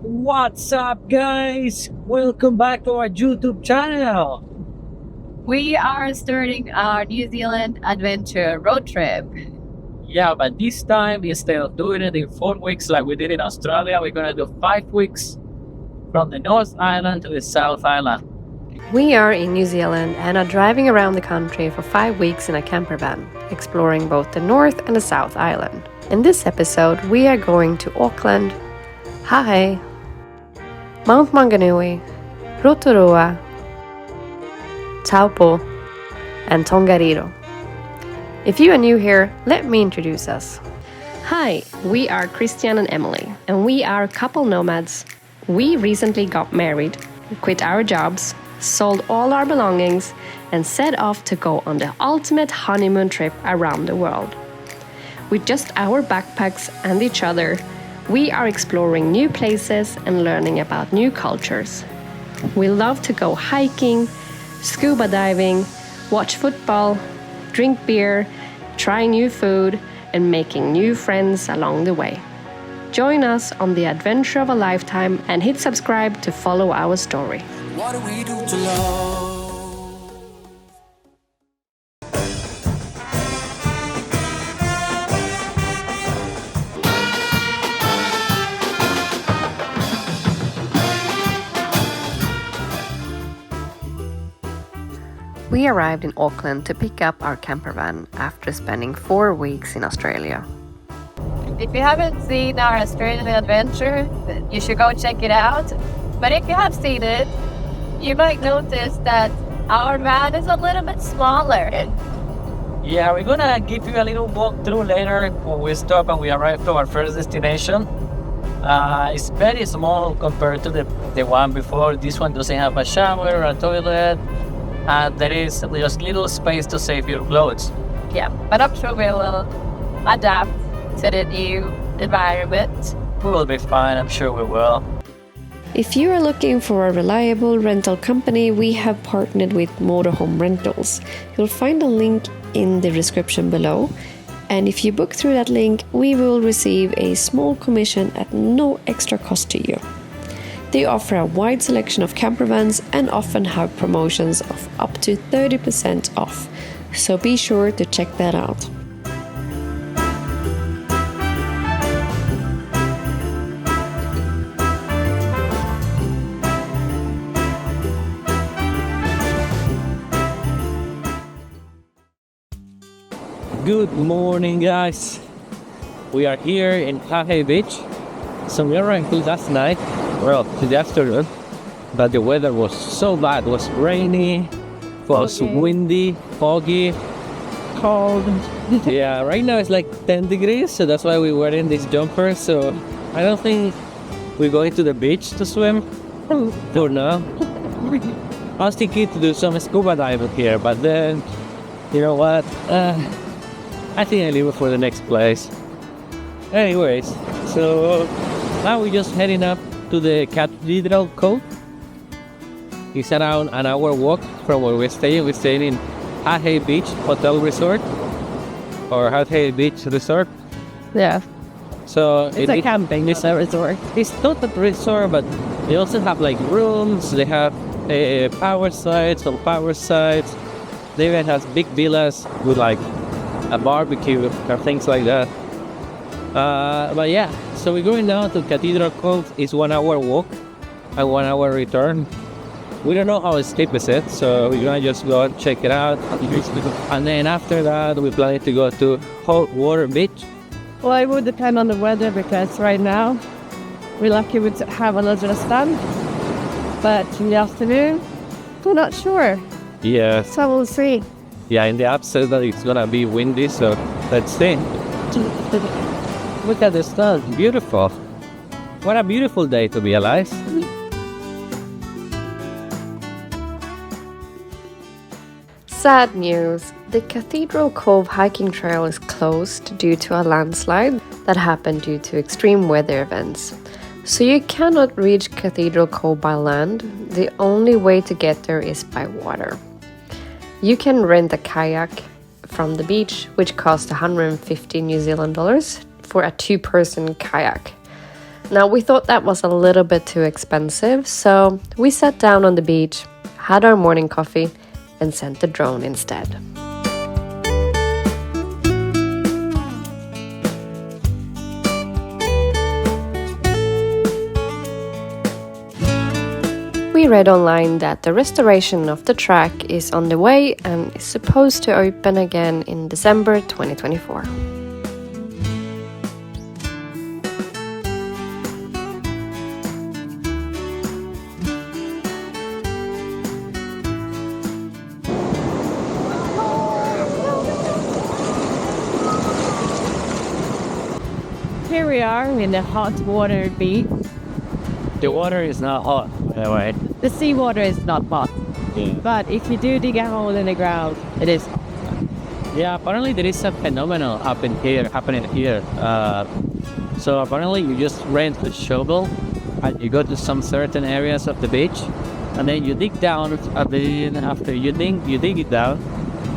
What's up, guys? Welcome back to our YouTube channel. We are starting our New Zealand adventure road trip. Yeah, but this time, instead of doing it in 4 weeks like we did in Australia, we're gonna do 5 weeks from the North Island to the South Island. We are in New Zealand and are driving around the country for 5 weeks in a camper van, exploring both the North and the South Island. In this episode, we are going to Auckland, Hahei, Mount Maunganui, Rotorua, Taupo, and Tongariro. If you are new here, let me introduce us. Hi, we are Christian and Emily, and we are couple nomads. We recently got married, quit our jobs, sold all our belongings, and set off to go on the ultimate honeymoon trip around the world. With just our backpacks and each other, we are exploring new places and learning about new cultures. We love to go hiking, scuba diving, watch football, drink beer, try new food, and making new friends along the way. Join us on the adventure of a lifetime and hit subscribe to follow our story. What do we do to love? We arrived in Auckland to pick up our camper van after spending 4 weeks in Australia. If you haven't seen our Australian adventure, you should go check it out. But if you have seen it, you might notice that our van is a little bit smaller. Yeah, we're gonna give you a little walkthrough later when we stop and we arrive to our first destination. It's very small compared to the one before. This one doesn't have a shower, a toilet, and there is just little space to save your clothes. Yeah, but I'm sure we will adapt to the new environment. We will be fine, I'm sure we will. If you are looking for a reliable rental company, we have partnered with Motorhome Rentals. You'll find a link in the description below. And if you book through that link, we will receive a small commission at no extra cost to you. They offer a wide selection of camper vans and often have promotions of up to 30% off. So be sure to check that out. Good morning, guys. We are here in Hahei Beach. So we arrived last night, well, in the afternoon, but the weather was so bad. It was rainy, it was windy, foggy, cold. Yeah, right now it's like 10 degrees, so that's why we were in this jumper. So I don't think we're going to the beach to swim for now. I was thinking to do some scuba diving here, but then, you know what? I think I leave it for the next place. Anyways, so now we're just heading up to the Cathedral Cove. It's around an hour walk from where we're staying. We're staying in Hahei Beach Hotel Resort or Hahei Beach Resort. Yeah, So it's a camping resort. It's not a resort, but they also have like rooms. They have power sites, some power sites. They even have big villas with like a barbecue or things like that. But yeah, so we're going down to Cathedral Cove. It's 1 hour walk and 1 hour return. We don't know how steep is it, so we're gonna just go and check it out. And then after that, we're planning to go to Hot Water Beach. Well, it would depend on the weather because right now we're lucky we have a lot of sun. But in the afternoon, we're not sure. Yeah, So we'll see. yeah. In the app says that it's gonna be windy, so let's see. Look at the sun, beautiful. What a beautiful day to be alive. Sad news. The Cathedral Cove hiking trail is closed due to a landslide that happened due to extreme weather events. So you cannot reach Cathedral Cove by land. The only way to get there is by water. You can rent a kayak from the beach, which costs 150 New Zealand dollars for a two-person kayak. Now, we thought that was a little bit too expensive, so we sat down on the beach, had our morning coffee, and sent the drone instead. We read online that the restoration of the track is on the way and is supposed to open again in December 2024. Here we are in the hot water beach. The water is not hot, by the way. The seawater is not hot, Yeah. but if you do dig a hole in the ground, it is hot. Yeah, apparently there is a phenomenon happening here. So apparently you just rent a shovel and you go to some certain areas of the beach, and then you dig down a bit. After you dig it down,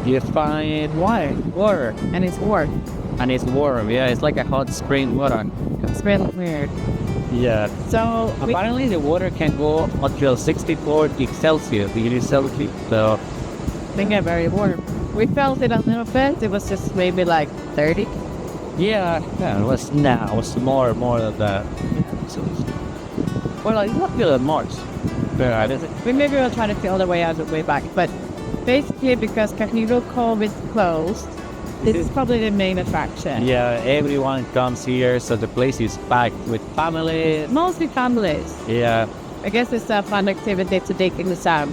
you find water, And it's warm. and it's warm. Yeah, it's like a hot spring water. It's really weird. Yeah. So Apparently the water can go until 64 degrees Celsius. So they get very warm. We felt it a little bit. It was just maybe like 30. yeah, it was more than that. So, well, it's not feel that much. But Maybe we'll try to feel the way out the way back. But basically, because Cathedral Cove is closed, this is probably the main attraction. yeah, everyone comes here, so the place is packed with families. Mostly families. Yeah, I guess it's a fun activity to dig in the sand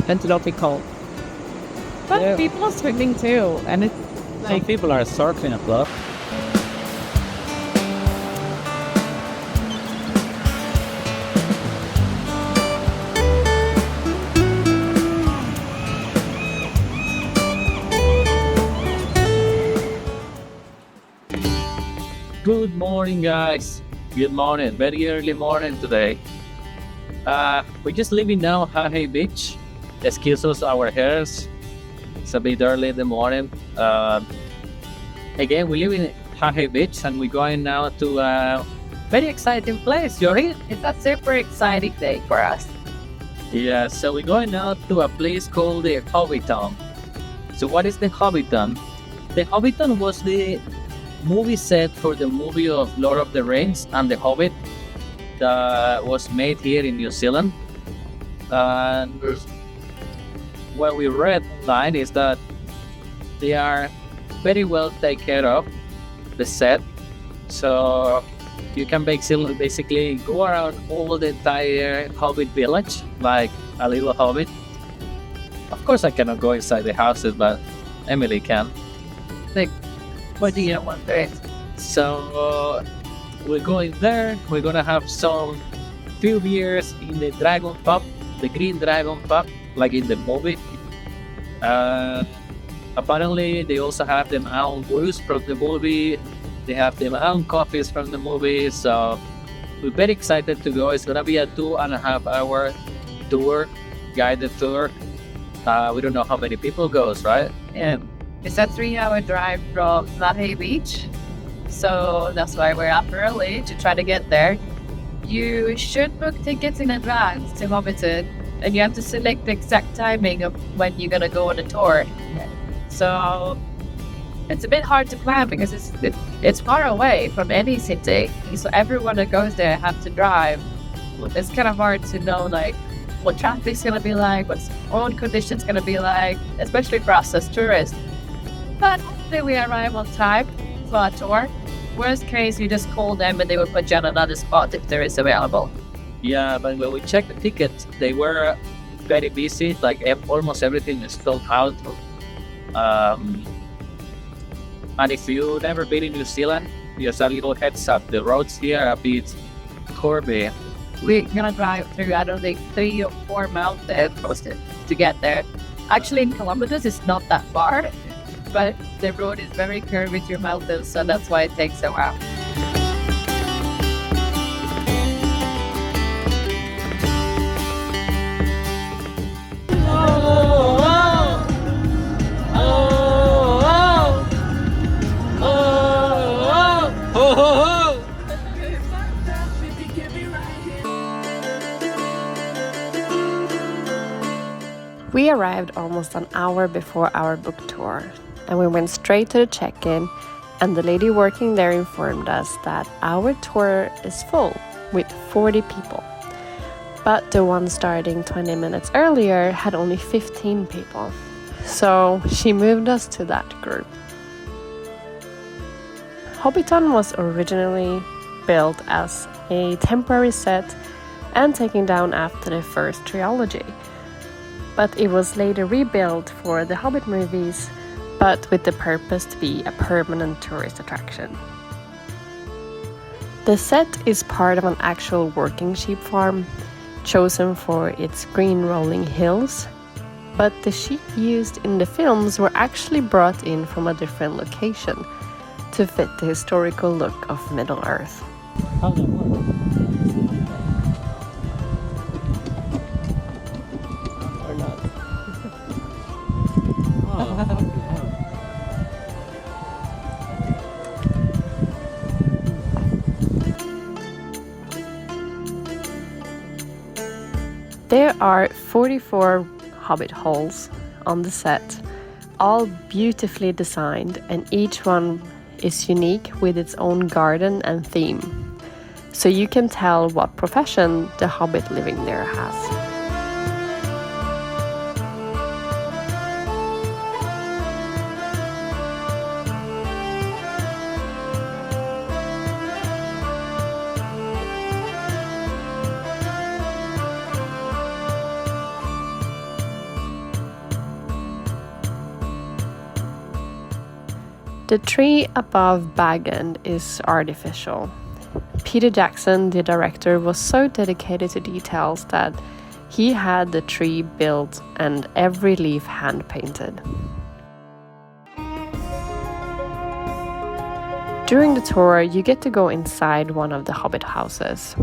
and to not be cold. But Yeah. people are swimming too, and it's some like people are surfing as well. Good morning, guys. Good morning. Very early morning today. We're just leaving now Hahei Beach. Excuse us our hairs. It's a bit early in the morning. Again, we live in Hahei Beach and we're going now to a very exciting place. Yori? it's a super exciting day for us. Yeah, so we're going now to a place called the Hobbiton. So what is the Hobbiton? The Hobbiton was the movie set for the movie of Lord of the Rings and The Hobbit that was made here in New Zealand. And what we read online is that they are very well taken care of, the set. So you can basically go around all the entire Hobbit village like a little Hobbit. Of course, I cannot go inside the houses, but Emily can. Like, what do you want there? So we're going there. We're gonna have some few beers in the Dragon Pub, the Green Dragon Pub, like in the movie. Apparently, they also have their own brews from the movie. They have their own coffees from the movie. So we're very excited to go. It's gonna be a 2.5 hour tour, guided tour. We don't know how many people goes, right? And it's a 3-hour drive from Hahei Beach. So that's why we're up early to try to get there. You should book tickets in advance to Hobbiton, and you have to select the exact timing of when you're gonna go on the tour. So it's a bit hard to plan because it's far away from any city. So everyone that goes there have to drive. It's kind of hard to know like what traffic's gonna be like, what's road conditions gonna be like, especially for us as tourists. But hopefully we arrive on time for our tour. Worst case, you just call them and they will put you on another spot if there is available. Yeah, but when we checked the tickets, they were very busy. Like almost everything is sold out. And if you've never been in New Zealand, just a little heads up. The roads here are a bit curvy. We're gonna drive through, I don't think, 3 or 4 mountains to get there. Actually, in kilometers, it's not that far, but the road is very curvy through mountains, so that's why it takes a while. We arrived almost an hour before our book tour, and we went straight to the check-in, and the lady working there informed us that our tour is full with 40 people. But the one starting 20 minutes earlier had only 15 people. So she moved us to that group. Hobbiton was originally built as a temporary set and taken down after the first trilogy. But it was later rebuilt for the Hobbit movies, but with the purpose to be a permanent tourist attraction. The set is part of an actual working sheep farm, chosen for its green rolling hills, but the sheep used in the films were actually brought in from a different location to fit the historical look of Middle-earth. How does that work? Or not. There are 44 Hobbit holes on the set, all beautifully designed, and each one is unique with its own garden and theme. So you can tell what profession the Hobbit living there has. The tree above Bag End is artificial. Peter Jackson, the director, was so dedicated to details that he had the tree built and every leaf hand painted. During the tour, you get to go inside one of the Hobbit houses.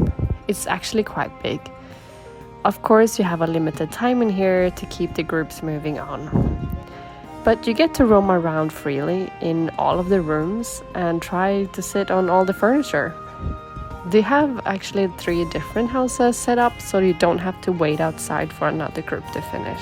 It's actually quite big. Of course, you have a limited time in here to keep the groups moving on. But you get to roam around freely in all of the rooms and try to sit on all the furniture. They have actually 3 different houses set up, so you don't have to wait outside for another group to finish.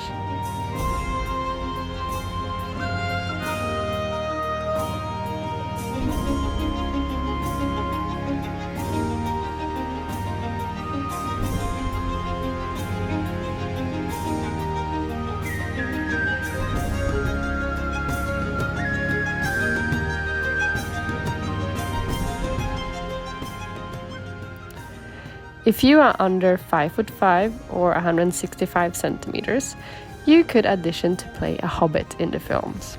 If you are under 5'5" or 165 centimeters, you could audition to play a hobbit in the films.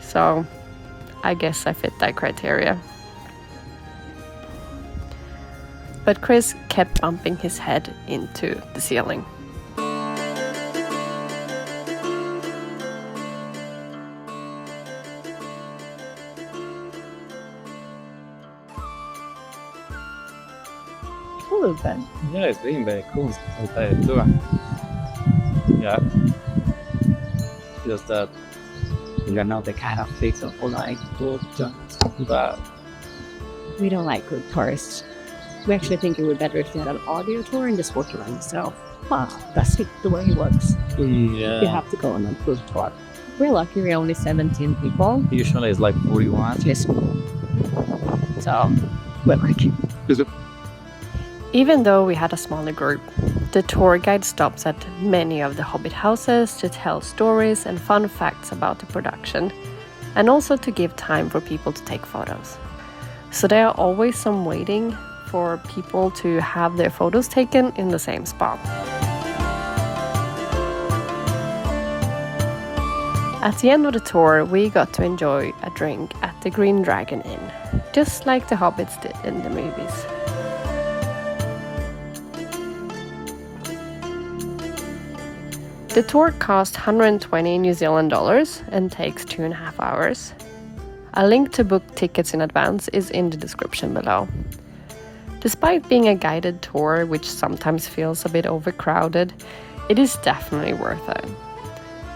So, I guess I fit that criteria. But Chris kept bumping his head into the ceiling. A little bit. Yeah, it's been very cool. Okay, tour. Yeah. Just that you know the kind of things of like but We don't like group tours. We actually think it would be better if you had an audio tour and just walk around yourself. Wow, that's the way it works. yeah. You have to go on a group tour. We're lucky we're only 17 people. Usually it's like 41. It's cool. So, we're lucky. Even though we had a smaller group, the tour guide stops at many of the Hobbit houses to tell stories and fun facts about the production, and also to give time for people to take photos. So there are always some waiting for people to have their photos taken in the same spot. At the end of the tour, we got to enjoy a drink at the Green Dragon Inn, just like the Hobbits did in the movies. The tour cost 120 New Zealand dollars and takes 2.5 hours. A link to book tickets in advance is in the description below. Despite being a guided tour, which sometimes feels a bit overcrowded, it is definitely worth it.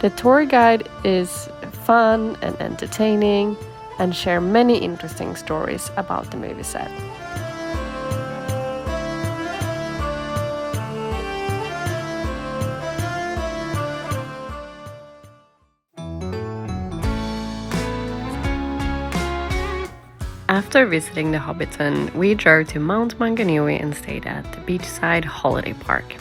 The tour guide is fun and entertaining and share many interesting stories about the movie set. After visiting the Hobbiton, we drove to Mount Maunganui and stayed at the beachside holiday park.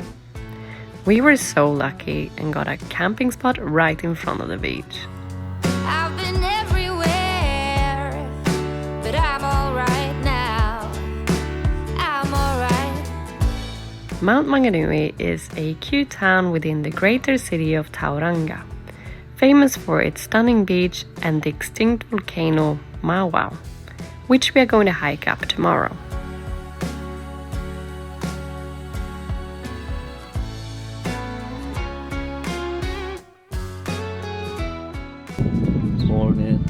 We were so lucky and got a camping spot right in front of the beach. I've been everywhere, but I'm alright now. I'm alright. Mount Maunganui is a cute town within the greater city of Tauranga, famous for its stunning beach and the extinct volcano Mawao, which we are going to hike up tomorrow. Morning.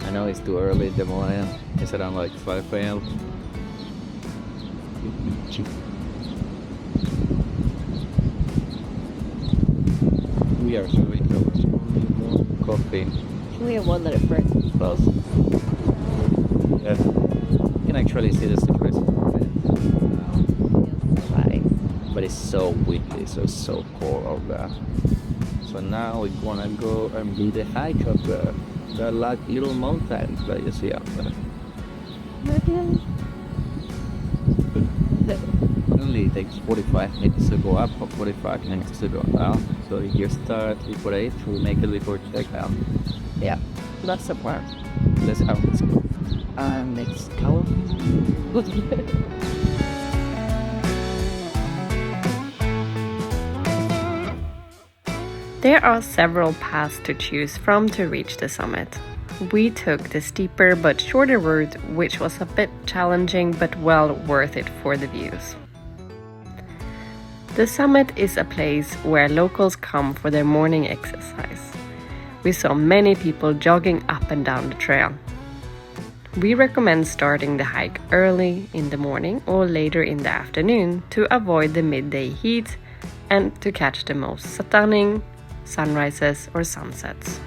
I know it's too early in the morning. It's around like 5 a.m. We are having our coffee. We have one that at first. Close. Yeah. You can actually see the secret. But it's so windy, so it's so cold out there. So now we're gonna go and do the hike up there. There are like little mountains that you see up there. Only takes 45 minutes to go up or 45 minutes to go down. So if you start before 8, we'll make it before checkout. Yeah, that's the plan. That's how it's go. It's colorful. There are several paths to choose from to reach the summit. We took the steeper but shorter route, which was a bit challenging but well worth it for the views. The summit is a place where locals come for their morning exercise. We saw many people jogging up and down the trail. We recommend starting the hike early in the morning or later in the afternoon to avoid the midday heat and to catch the most stunning sunrises or sunsets.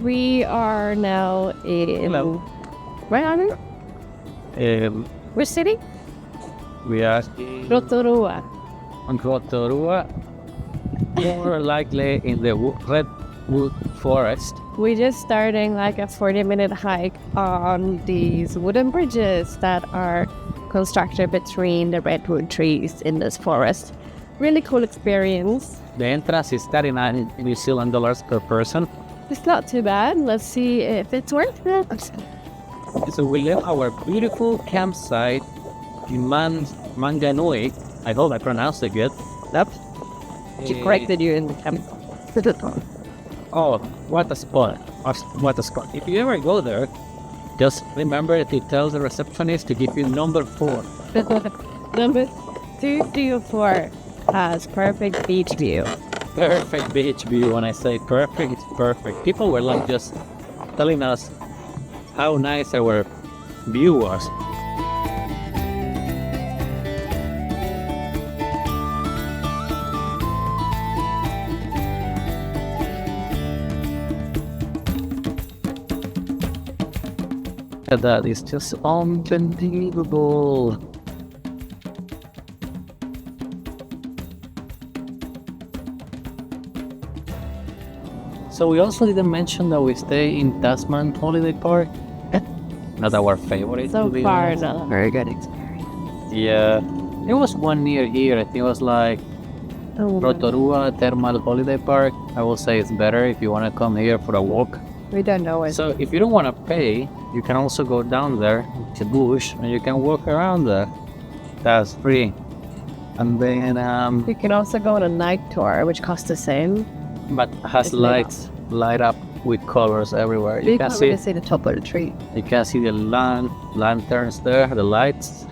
We are now in. Hello. Where are we? Which city? We are in Rotorua. Rotorua, more likely in the Redwood Forest. We're just starting like a 40-minute hike on these wooden bridges that are constructed between the redwood trees in this forest. Really cool experience. The entrance is 39 New Zealand dollars per person. It's not too bad. Let's see if it's worth it. So we left our beautiful campsite in Mount Maunganui. I hope I pronounced it good. Yep. She corrected you in the camp. Oh, what a spot. What a spot. If you ever go there, just remember to tell the receptionist to give you number 4. Number 234 has perfect beach view. Perfect beach view. When I say perfect, it's perfect. People were like just telling us how nice our view was. That is just unbelievable. So we also didn't mention that we stay in Tasman Holiday Park. Not our favorite. So to be far, honest. not a very good experience. Yeah, there was one near here. I think it was like Rotorua Thermal Holiday Park. I will say it's better if you want to come here for a walk. We don't know it. So if you don't want to pay, you can also go down there to the bush and you can walk around there. That's free. And then You can also go on a night tour, which costs the same. but has It's lit up. light up with colors everywhere. You can see the top of the tree. You can see the lanterns there, the lights.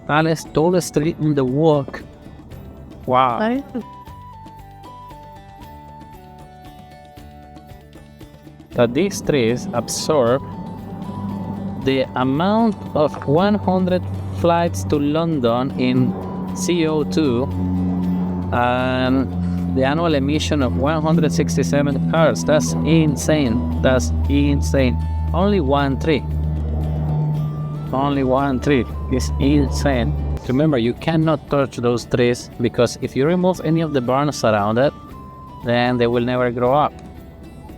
Tallest, tallest tree in the world. Wow. So these trees absorb the amount of 100 flights to London in CO2 and the annual emission of 167 cars. That's insane. That's insane. Only one tree. Only one tree is insane. Remember, you cannot touch those trees because if you remove any of the barns around it, then they will never grow up.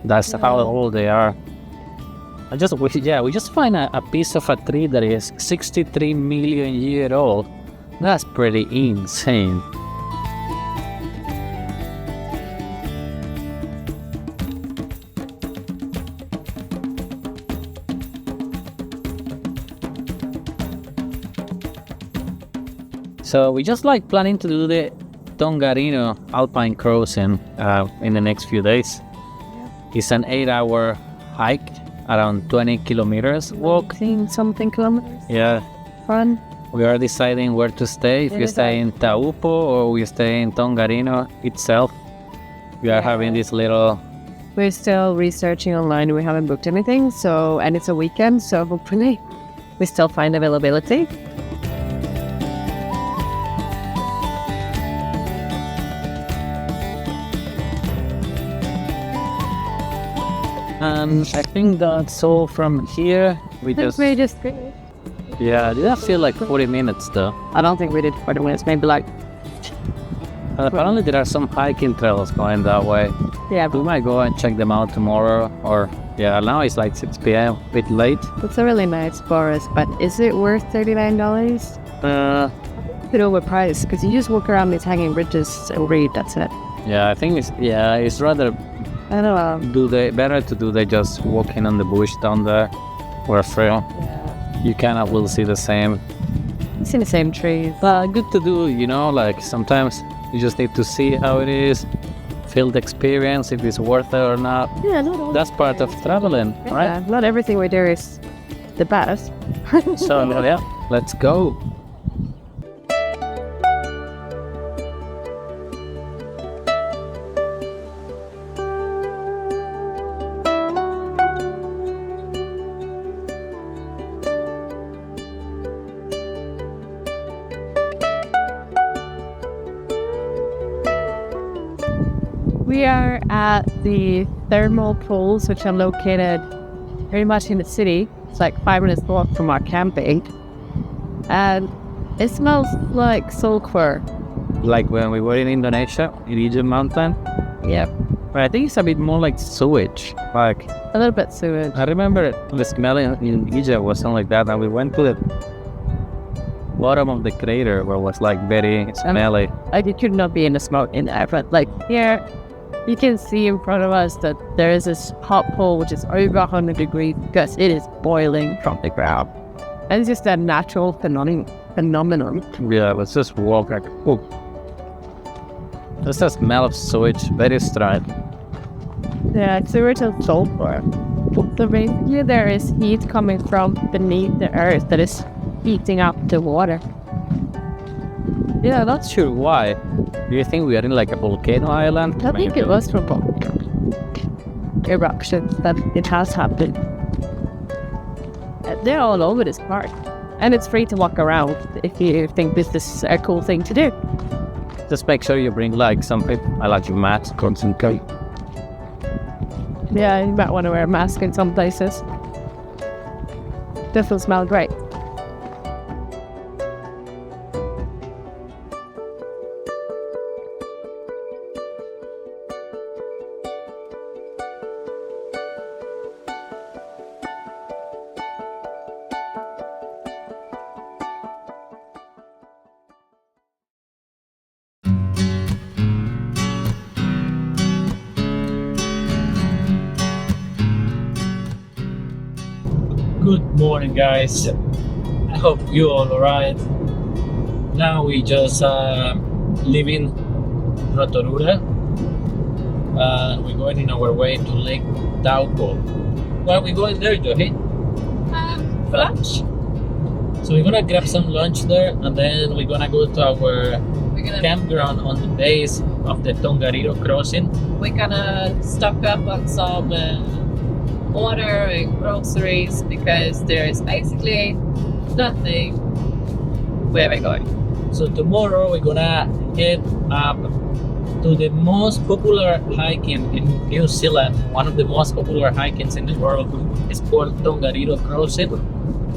That's how old they are. We just find a piece of a tree that is 63 million years old. That's pretty insane. So we just like planning to do the Tongariro Alpine Crossing in the next few days. It's an 8-hour hike, around 20 kilometers walk. Something kilometers. Yeah. Fun. We are deciding where to stay, if we stay in Taupo or we stay in Tongariro itself. We are having this little... We're still researching online. We haven't booked anything, and it's a weekend, so hopefully we still find availability. And I think that's all from here. We just finished. Yeah, did that feel like 40 minutes though? I don't think we did 40 minutes, maybe like... apparently there are some hiking trails going that way. Yeah. We might go and check them out tomorrow or... Yeah, now it's like 6 p.m, a bit late. It's a really nice forest, but is it worth $39? A bit overpriced, because you just walk around these hanging bridges and read, that's it. Yeah, I think it's rather... I don't know. Better to do they just walking on the bush down there or trail. Yeah. You cannot will see the same. You see the same trees. But good to do, like sometimes you just need to see how it is, feel the experience, if it's worth it or not. Yeah, that's part of traveling, right? Yeah, not everything we do is the best. So yeah, let's go. We are at the thermal pools, which are located very much in the city. It's like 5 minutes walk from our camping. And it smells like sulfur. Like when we were in Indonesia, in Ijen Mountain? Yeah. But I think it's a bit more like sewage. Like a little bit sewage. I remember the smell in Ijen was something like that, and we went to the bottom of the crater where it was like very smelly. Like it could not be in the smoke in there, but like here, you can see in front of us that there is this hot pool which is over 100 degrees because it is boiling from the ground. And it's just a natural phenomenon. Yeah, let's just walk like, oh. Just a smell of sewage, very strong. Yeah, sewage and sulfur. So basically there is heat coming from beneath the earth that is heating up the water. Yeah, not sure why. Do you think we are in like a volcano island? I think it was from eruptions that it has happened. They're all over this park. And it's free to walk around if you think this is a cool thing to do. Just make sure you bring like something. I like your mask, concentrate. Yeah, you might want to wear a mask in some places. This will smell great. Good morning, guys. I hope you all alright. Now we just leaving Rotorua. We're going in our way to Lake Taupo. Where are we going there, Johi? For lunch. So we're gonna grab some lunch there, and then we're gonna go to our We're gonna campground on the base of the Tongariro Crossing. we're gonna stock up on some water and groceries because there's basically nothing where we're going. So tomorrow we're gonna head up to the most popular hiking in New Zealand. One of the most popular hikings in the world is called Tongariro Crossing.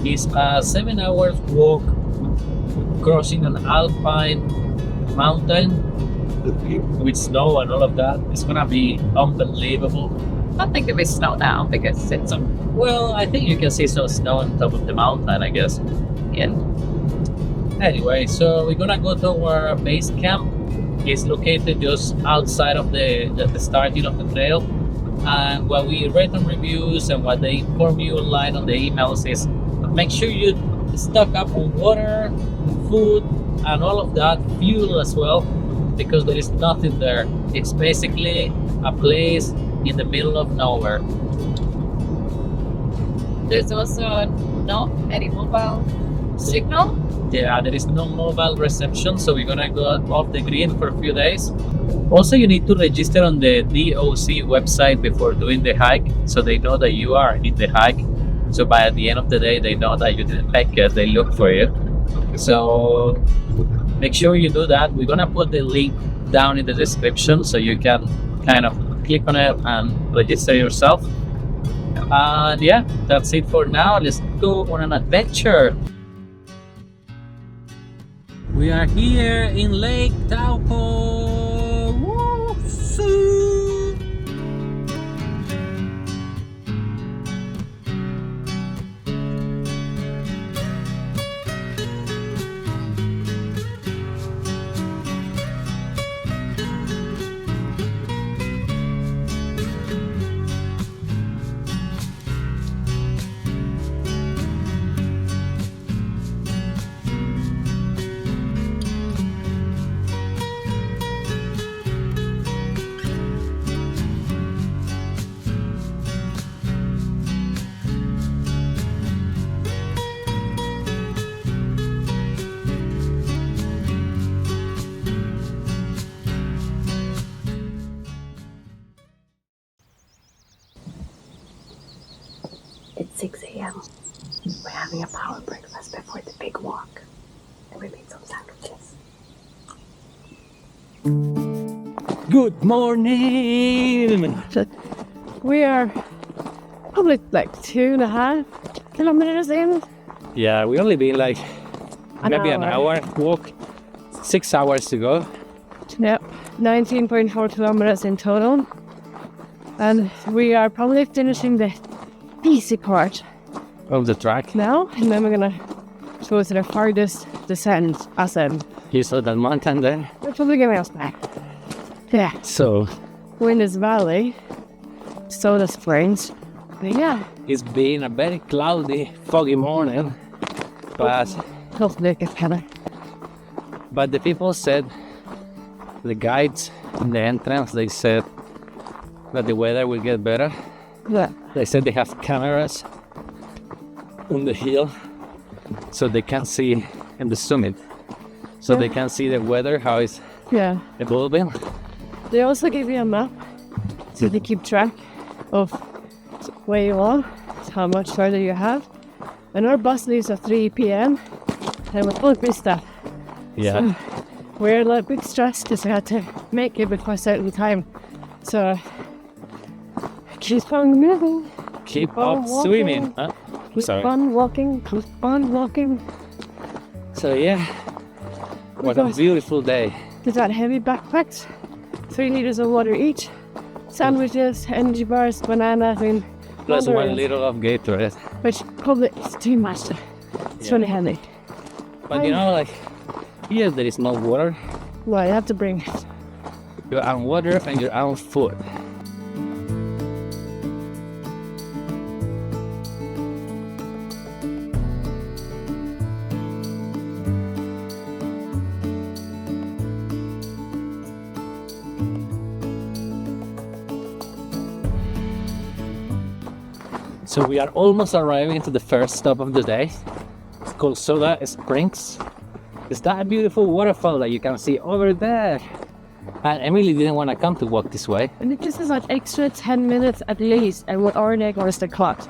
It's a 7 hours walk crossing an alpine mountain with snow and all of that. It's gonna be unbelievable. I think it will snow now because it's Well, I think you can see some snow on top of the mountain, I guess. in. Anyway, so we're gonna go to our base camp. It's located just outside of the starting of the trail. And what we read on reviews and what they inform you online on the emails is make sure you stock up on water, food, and all of that, fuel as well, because there is nothing there. It's basically a place in the middle of nowhere. There's also not any mobile signal. Yeah, there is no mobile reception, so we're gonna go off the grid for a few days. Also, you need to register on the DOC website before doing the hike, so they know that you are in the hike. So by the end of the day, they know that you didn't make it. They look for you. So make sure you do that. We're gonna put the link down in the description so you can kind of click on it and register yourself. And yeah, that's it for now. Let's go on an adventure. We are here in Lake Taupo. Woo-hoo! It's 6 a.m. We're having a power breakfast before the big walk. And we made some sandwiches. Good morning! We are probably like 2.5 kilometers in. Yeah, we only been like maybe an hour. hour walk, 6 hours to go. Yep, 19.4 kilometers in total. And we are probably finishing the easy part Of the track. now, and then we're gonna go to the farthest ascent. You saw that mountain there? They're probably giving us back. Yeah, So we're in this valley, Soda Springs. But yeah, it's been a very cloudy, foggy morning. But hopefully it gets better. the people said, the guides in the entrance, they said that the weather will get better. Yeah, They said they have cameras on the hill so they can see in the summit. So they can see the weather, how it's yeah. evolving. They also give you a map so they keep track of where you are, how much further you have. And our bus leaves at 3 p.m. and we both missed that. Yeah. We're a little bit stressed because we had to make it before a certain time. So keep on moving, Keep on up walking. swimming. Huh? keep Sorry. on walking, keep on walking. So yeah, what a Guys. beautiful day. They got heavy backpacks, 3 liters of water each, sandwiches, energy bars, banana, Plus mandarins, 1 liter of Gatorade. which probably is too much. It's Yeah. really heavy. But you know, like, here there is no water. Well, you have to bring Your own water and your own food. So we are almost arriving to the first stop of the day. It's called Soda Springs. It's that beautiful waterfall that you can see over there. And Emily didn't want to come to walk this way. And it just is like extra 10 minutes at least, and we're already across the clock.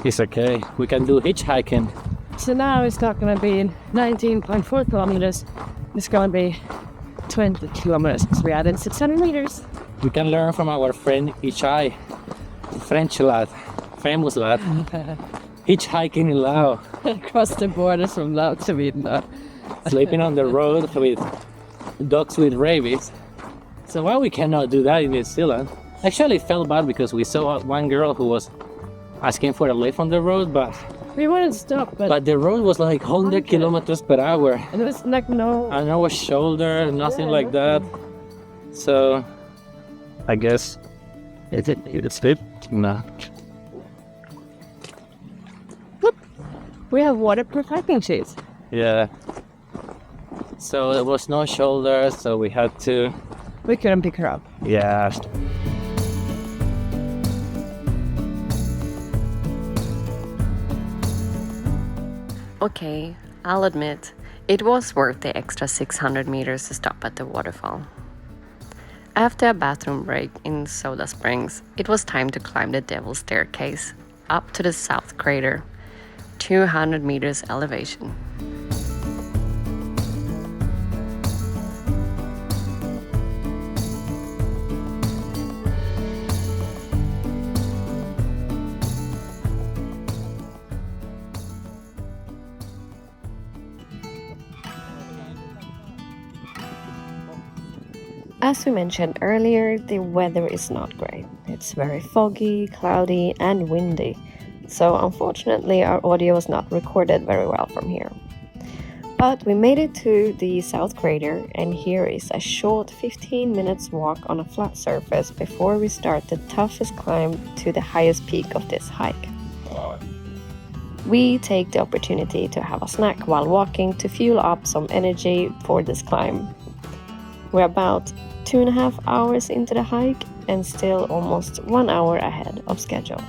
It's okay. We can do hitchhiking. So now it's not going to be 19.4 kilometers. It's going to be 20 kilometers. So we added 600 meters. We can learn from our friend Ichai, French lad, famous lad, hitchhiking in Laos, Across the borders from Laos to Vietnam. sleeping on the road with dogs with rabies. So why we cannot do that in New Zealand? Actually, it felt bad because we saw one girl who was asking for a lift on the road, but We wouldn't stop, but the road was like 100 kilometers per hour. and it was like no. And no shoulder, nothing like that. So I guess it's it. Nah. We have waterproof hiking shoes. Yeah. So there was no shoulder, so we had to. We couldn't pick her up. Yeah. Okay, I'll admit, it was worth the extra 600 meters to stop at the waterfall. After a bathroom break in Soda Springs, it was time to climb the Devil's Staircase up to the South Crater, 200 meters elevation. As we mentioned earlier, the weather is not great. It's very foggy, cloudy, and windy. So unfortunately, our audio was not recorded very well from here. But we made it to the South Crater, and here is a short 15 minutes walk on a flat surface before we start the toughest climb to the highest peak of this hike. We take the opportunity to have a snack while walking to fuel up some energy for this climb. We're about 2.5 hours into the hike and still almost 1 hour ahead of schedule.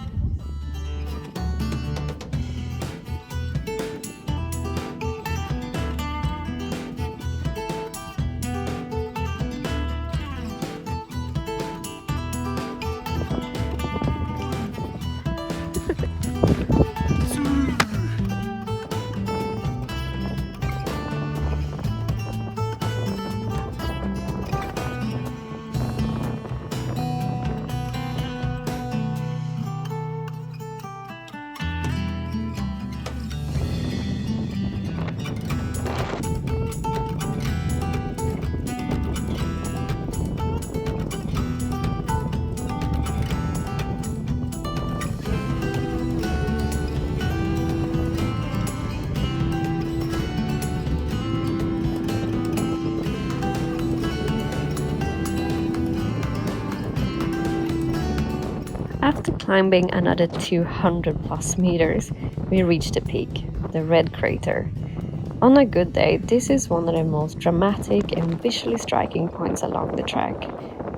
After climbing another 200 plus meters, we reached the peak, the Red Crater. On a good day, this is one of the most dramatic and visually striking points along the track,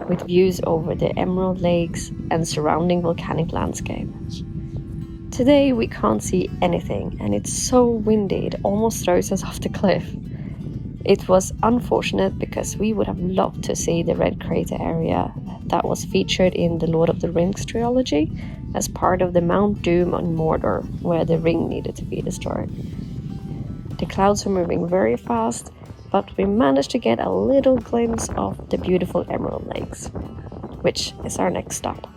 with views over the Emerald Lakes and surrounding volcanic landscape. Today we can't see anything, and it's so windy it almost throws us off the cliff. It was unfortunate because we would have loved to see the Red Crater area that was featured in the Lord of the Rings trilogy as part of the Mount Doom on Mordor, where the ring needed to be destroyed. The clouds were moving very fast, but we managed to get a little glimpse of the beautiful Emerald Lakes, which is our next stop.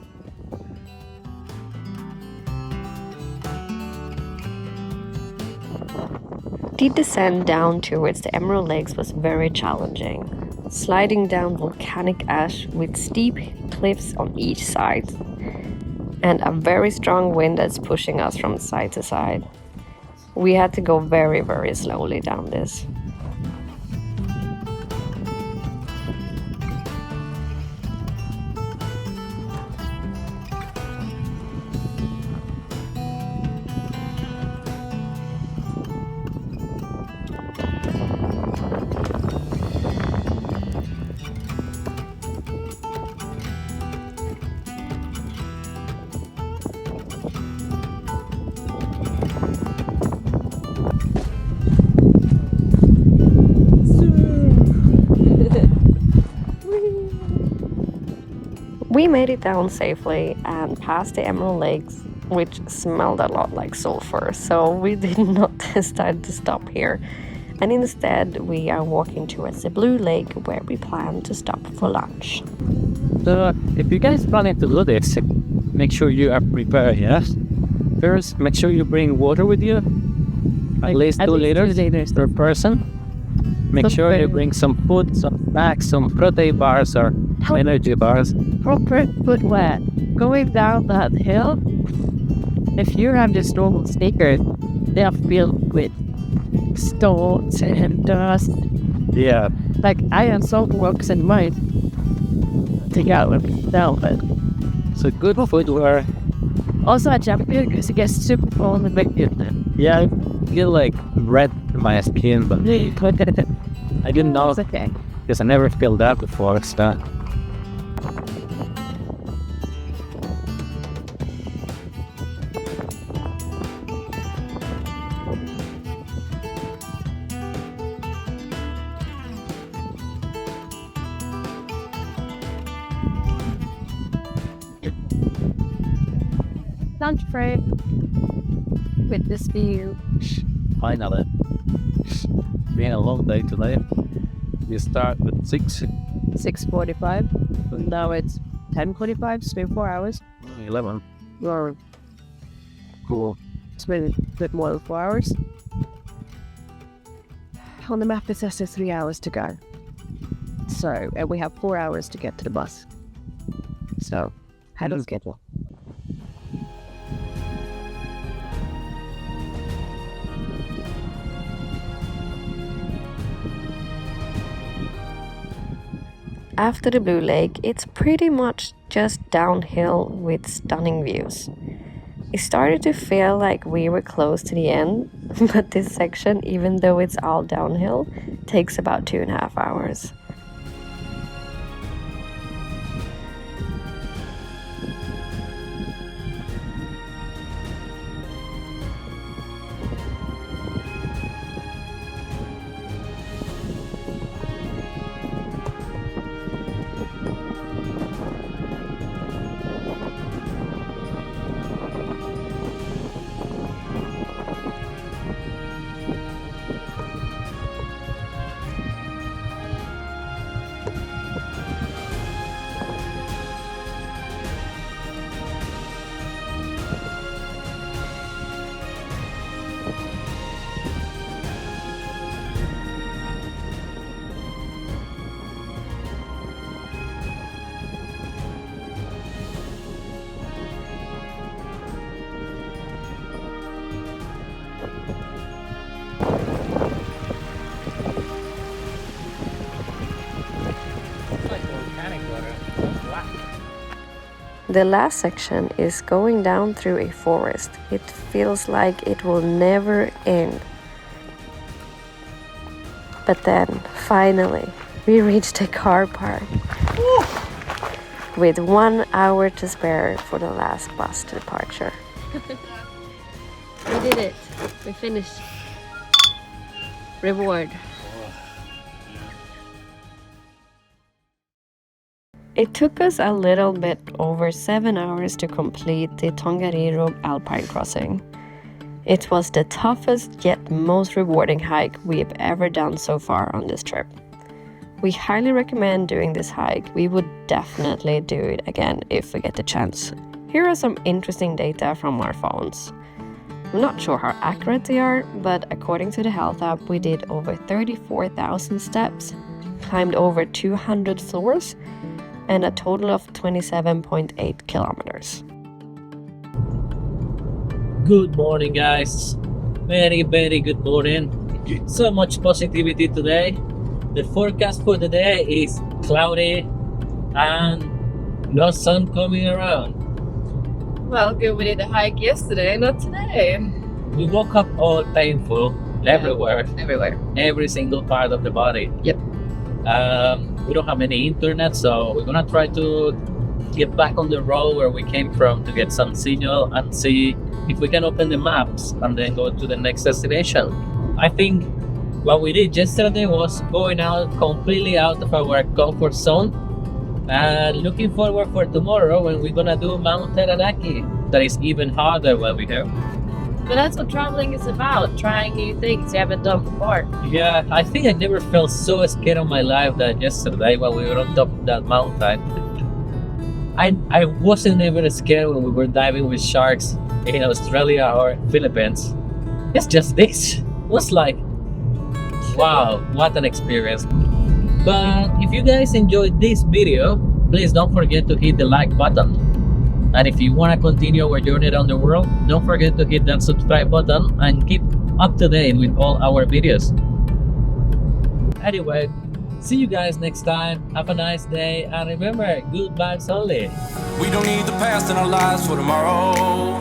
The descent down towards the Emerald Lakes was very challenging, sliding down volcanic ash with steep cliffs on each side, and a very strong wind that's pushing us from side to side. We had to go very, very slowly down this. We made it down safely and past the Emerald Lakes, which smelled a lot like sulfur, so we did not decide to stop here. And instead, we are walking towards the Blue Lake where we plan to stop for lunch. So, if you guys planning to do this, make sure you are prepared, yes? First, make sure you bring water with you. At least 2 liters per person. Make sure you bring some food, some snacks, some protein bars or energy bars. Proper footwear. Going down that hill, if you have just normal sneakers, they are filled with stones and dust. Yeah. Like iron salt works in mine to get down, but So good footwear. also a jacket because it gets super cold and make it. Yeah, I get like red in my skin, but I didn't know It's okay. because I never felt that before. So. Lunch break with this view. Finally. Been a long day today. We start with 6:45. Now it's 10:45. It's been 4 hours. 11. Or Cool. it's been a bit more than 4 hours. On the map it says there's 3 hours to go. So, and we have 4 hours to get to the bus. So, ahead of schedule. After the Blue Lake, it's pretty much just downhill with stunning views. It started to feel like we were close to the end, but this section, even though it's all downhill, takes about 2.5 hours. The last section is going down through a forest. It feels like it will never end. But then, finally, we reached a car park. With 1 hour to spare for the last bus departure. We did it. We finished. Reward. It took us a little bit over 7 hours to complete the Tongariro Alpine Crossing. It was the toughest yet most rewarding hike we've ever done so far on this trip. We highly recommend doing this hike. We would definitely do it again if we get the chance. Here are some interesting data from our phones. I'm not sure how accurate they are, but according to the health app, we did over 34,000 steps, climbed over 200 floors, and a total of 27.8 kilometers. Good morning, guys. Very, very good morning. So much positivity today. The forecast for the day is cloudy and no sun coming around. Well, good we did the hike yesterday, not today. We woke up all painful everywhere, Everywhere. every single part of the body. Yep. We don't have any internet, so we're gonna try to get back on the road where we came from to get some signal and see if we can open the maps and then go to the next destination. I think what we did yesterday was going out completely out of our comfort zone And looking forward for tomorrow when we're gonna do Mount Taranaki. That is even harder when we go. But that's what traveling is about, trying new things you haven't done before. Yeah, I think I never felt so scared in my life than yesterday when we were on top of that mountain. I wasn't even scared when we were diving with sharks in Australia or Philippines. It's just this. It was like, wow, what an experience. But if you guys enjoyed this video, please don't forget to hit the like button. And if you want to continue our journey around the world, don't forget to hit that subscribe button and keep up to date with all our videos. Anyway, see you guys next time. Have a nice day, and remember, good vibes only. We don't need the past in our lives for tomorrow.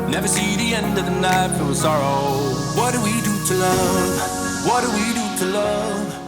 Never see the end of the night filled with sorrow. What do we do to love? What do we do to love?